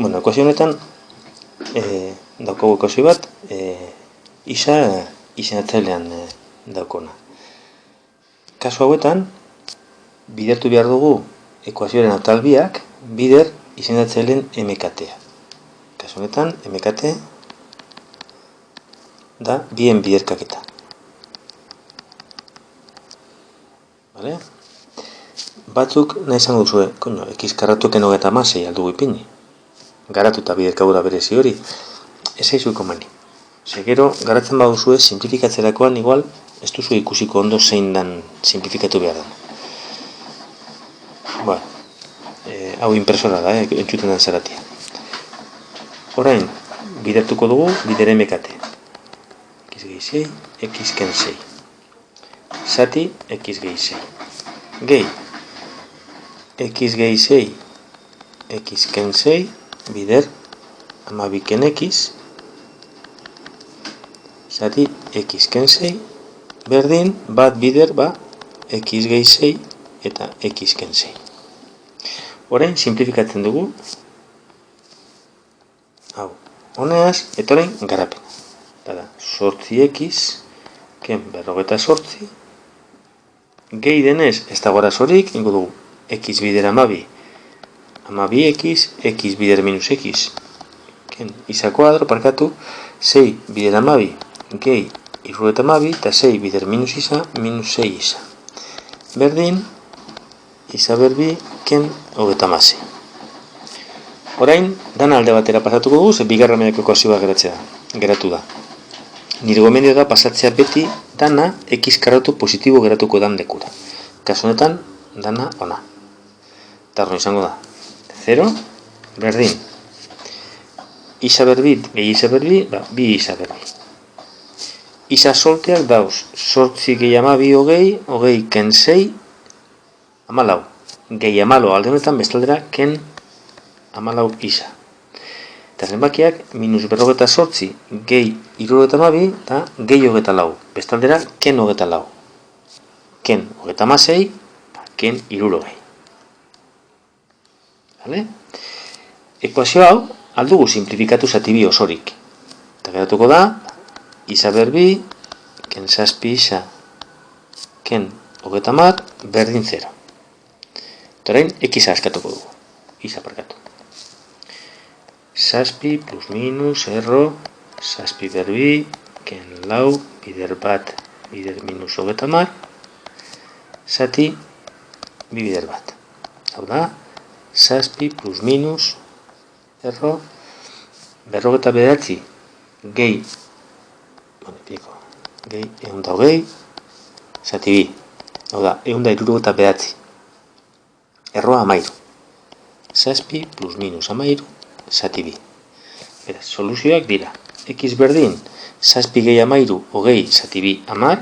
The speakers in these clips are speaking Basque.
Bueno, ekuazio honetan daukagu ekuazio bat isa izenatzailean daukona. Kasu hauetan, bidertu behar dugu ekuazioaren atal biak bider izenatzaileen MKT-a. Kasu honetan, MKT da bien biderkaketa. Vale? Batzuk nahi izango duzue, x karratuken 36 aldugu ipini. Garatuta biderkadura berezi hori, ez zaizu komeni. Gero, garatzen baduzue, simplifikatzerakoan igual, ez duzu ikusiko ondo zein dan simplifikatu behar da. Bueno, hau impresora da, entzuten den zeratia. Orain, bidertuko dugu bider MKT. X gehi 6, X ken 6. Zati, X gehi 6. Gehi, X gehi 6, X ken 6, bider 12 ken X, zati X ken 6, berdin bat bider X gehi 6 eta X ken 6. Orain, simplifikatzen dugu, hau, honeaz, eta orain, garapena. Dada, 8X, ken 48, gehi denez, ez da gorazorik, ingo dugu, X bider 12, 12X, X bider minus X, ken, isa kuadro, parkatu, 6 bider 12, gehi, irrueta 12, eta 6 bider minus isa, minus 6 isa. Berdin, isa berbi, ken, 36. Orain, dana alde batera pasatuko dugu, ze bigarren mailako ekuazioa geratu da. Nire gomendio da pasatzea beti dana X karratu positibo geratuko dan lekura. Kasu honetan, dana ona. Eta horren izango da. 0, berdin. Isa berbit, gehi isa berbi, bi isa berbi. Isa solteak dauz, 8 gehi 12 hogei ken 6, 14. Gehi 14 alde honetan bestaldera ken 14 isa. Eta zenbakiak minus 48 gehi 72 eta gehi 24. Bestaldera ken 24. Ken 36, ken 60. Vale? Ekuazio hau aldugu simplifikatu zati bi osorik. Eta geratuko da, isa berbi, ken 7 isa, ken 30, berdin 0. Eta orain, X askatuko dugu. Isa parkatu. 7 plus minus, erro, 7 berbi, ken 4, bider bat, bider minus 30, zati, bi bider bat. Hau da, 7 plus minus, erro, 49, gehi, gehi, 120, zati bi. Hau da, 169, erroa 13. 7 plus minus 13, zati bi. Beraz, soluzioak dira. X berdin, 7 gehi 13, hogei, zati bi, 10.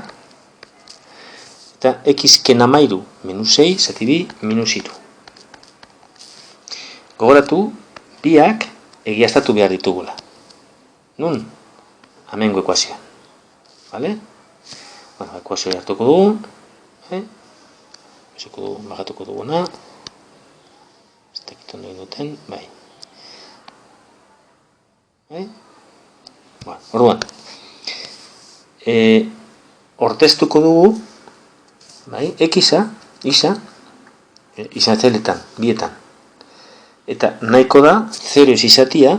Eta X ken 13, minus 6, zati bi, minus 3. Gogoratu, biak egiaztatu behar ditugula. Nun? Hemengo ekuazioan. Vale? Bueno, ekuazioa hartuko dugu. Bagatuko duguna. Ez dakit ondo duten, bai. Bueno, orduan. Ortestuko dugu, bai, X-a, isa, izatzailetan, bietan. Eta nahiko da, 0 ez izatia,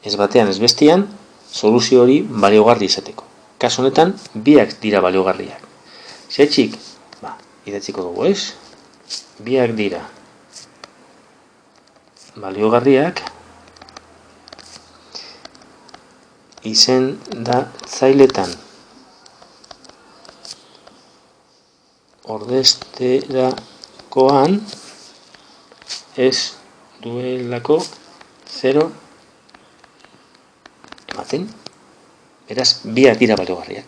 ez batean ez bestian, soluzio hori baliogarri izateko. Kasu honetan, biak dira baliogarriak. Zehatxik, idatziko dugu ez, biak dira baliogarriak, izen da zailetan ordezterakoan ez duelako 0 ematen, beraz biak dira baliogarriak.